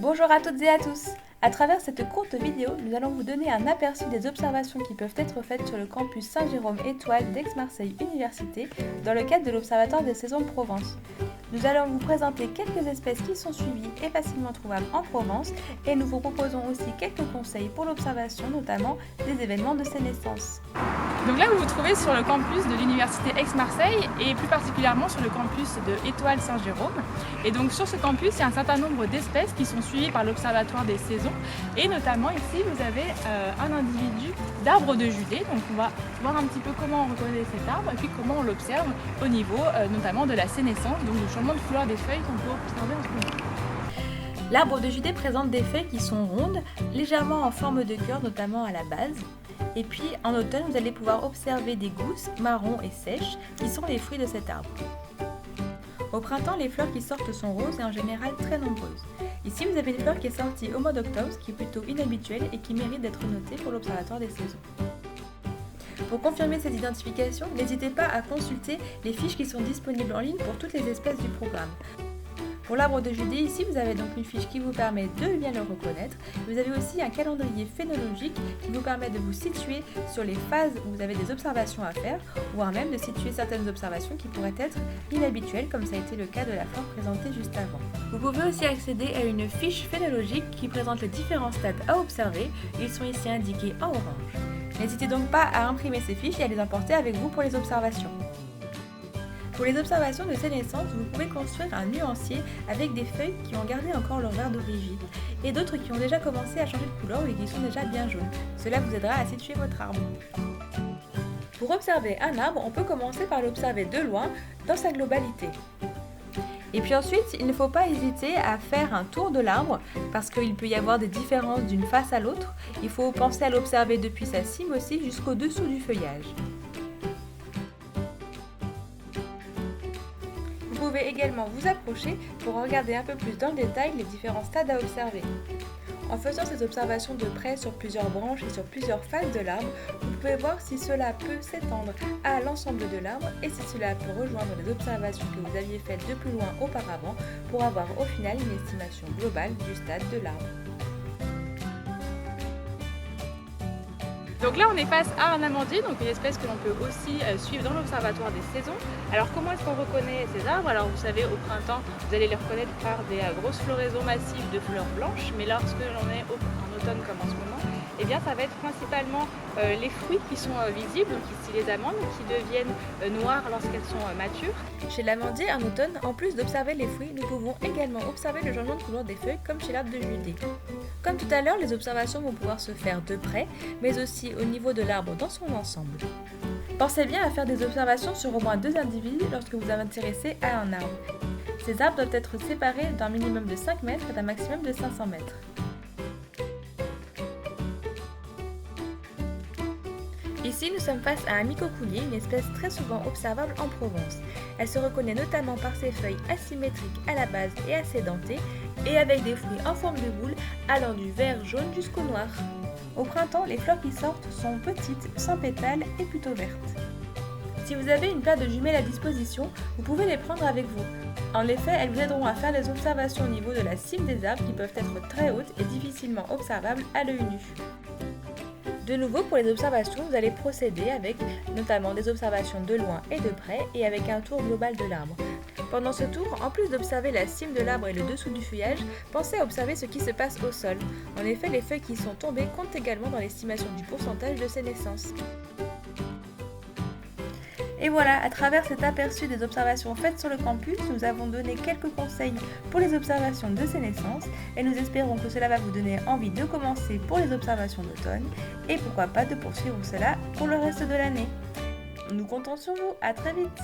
Bonjour à toutes et à tous. À travers cette courte vidéo, nous allons vous donner un aperçu des observations qui peuvent être faites sur le campus Saint-Jérôme Étoile d'Aix-Marseille Université dans le cadre de l'Observatoire des saisons de Provence. Nous allons vous présenter quelques espèces qui sont suivies et facilement trouvables en Provence et nous vous proposons aussi quelques conseils pour l'observation, notamment des événements de ces naissances. Donc là, vous vous trouvez sur le campus de l'Université Aix-Marseille et plus particulièrement sur le campus de Étoile Saint-Jérôme. Et donc sur ce campus, il y a un certain nombre d'espèces qui sont suivies par l'Observatoire des saisons. Et notamment ici, vous avez un individu d'arbre de Judée. Donc on va voir un petit peu comment on reconnaît cet arbre et puis comment on l'observe au niveau notamment de la sénescence, donc du changement de couleur des feuilles qu'on peut observer en ce moment. L'arbre de Judée présente des feuilles qui sont rondes, légèrement en forme de cœur, notamment à la base. Et puis en automne, vous allez pouvoir observer des gousses marron et sèches qui sont les fruits de cet arbre. Au printemps, les fleurs qui sortent sont roses et en général très nombreuses. Ici, vous avez une fleur qui est sortie au mois d'octobre, ce qui est plutôt inhabituel et qui mérite d'être notée pour l'Observatoire des saisons. Pour confirmer cette identification, n'hésitez pas à consulter les fiches qui sont disponibles en ligne pour toutes les espèces du programme. Pour l'arbre de Judée, ici vous avez donc une fiche qui vous permet de bien le reconnaître. Vous avez aussi un calendrier phénologique qui vous permet de vous situer sur les phases où vous avez des observations à faire, voire même de situer certaines observations qui pourraient être inhabituelles, comme ça a été le cas de la fleur présentée juste avant. Vous pouvez aussi accéder à une fiche phénologique qui présente les différents stades à observer. Ils sont ici indiqués en orange. N'hésitez donc pas à imprimer ces fiches et à les emporter avec vous pour les observations. Pour les observations de sénescence, vous pouvez construire un nuancier avec des feuilles qui ont gardé encore leur vert d'origine et d'autres qui ont déjà commencé à changer de couleur et qui sont déjà bien jaunes. Cela vous aidera à situer votre arbre. Pour observer un arbre, on peut commencer par l'observer de loin dans sa globalité. Et puis ensuite, il ne faut pas hésiter à faire un tour de l'arbre parce qu'il peut y avoir des différences d'une face à l'autre. Il faut penser à l'observer depuis sa cime aussi jusqu'au dessous du feuillage. Vous pouvez également vous approcher pour regarder un peu plus dans le détail les différents stades à observer. En faisant ces observations de près sur plusieurs branches et sur plusieurs phases de l'arbre, vous pouvez voir si cela peut s'étendre à l'ensemble de l'arbre et si cela peut rejoindre les observations que vous aviez faites de plus loin auparavant pour avoir au final une estimation globale du stade de l'arbre. Donc là, on est face à un amandier, donc une espèce que l'on peut aussi suivre dans l'Observatoire des saisons. Alors comment est-ce qu'on reconnaît ces arbres? Alors vous savez, au printemps, vous allez les reconnaître par des grosses floraisons massives de fleurs blanches, mais lorsque l'on est en automne comme en ce moment, eh bien ça va être principalement les fruits qui sont visibles, donc ici les amandes, qui deviennent noires lorsqu'elles sont matures. Chez l'amandier, en automne, en plus d'observer les fruits, nous pouvons également observer le changement de couleur des feuilles comme chez l'arbre de Judée. Comme tout à l'heure, les observations vont pouvoir se faire de près, mais aussi au niveau de l'arbre dans son ensemble. Pensez bien à faire des observations sur au moins 2 individus lorsque vous vous intéressez à un arbre. Ces arbres doivent être séparés d'un minimum de 5 mètres et d'un maximum de 500 mètres. Ici, nous sommes face à un micocoulier, une espèce très souvent observable en Provence. Elle se reconnaît notamment par ses feuilles asymétriques à la base et assez dentées, et avec des fruits en forme de boule allant du vert jaune jusqu'au noir. Au printemps, les fleurs qui sortent sont petites, sans pétales et plutôt vertes. Si vous avez une paire de jumelles à disposition, vous pouvez les prendre avec vous. En effet, elles vous aideront à faire des observations au niveau de la cime des arbres qui peuvent être très hautes et difficilement observables à l'œil nu. De nouveau, pour les observations, vous allez procéder avec notamment des observations de loin et de près et avec un tour global de l'arbre. Pendant ce tour, en plus d'observer la cime de l'arbre et le dessous du feuillage, pensez à observer ce qui se passe au sol. En effet, les feuilles qui sont tombées comptent également dans l'estimation du pourcentage de sénescence. Et voilà, à travers cet aperçu des observations faites sur le campus, nous avons donné quelques conseils pour les observations de sénescence et nous espérons que cela va vous donner envie de commencer pour les observations d'automne et pourquoi pas de poursuivre cela pour le reste de l'année. Nous comptons sur vous, à très vite!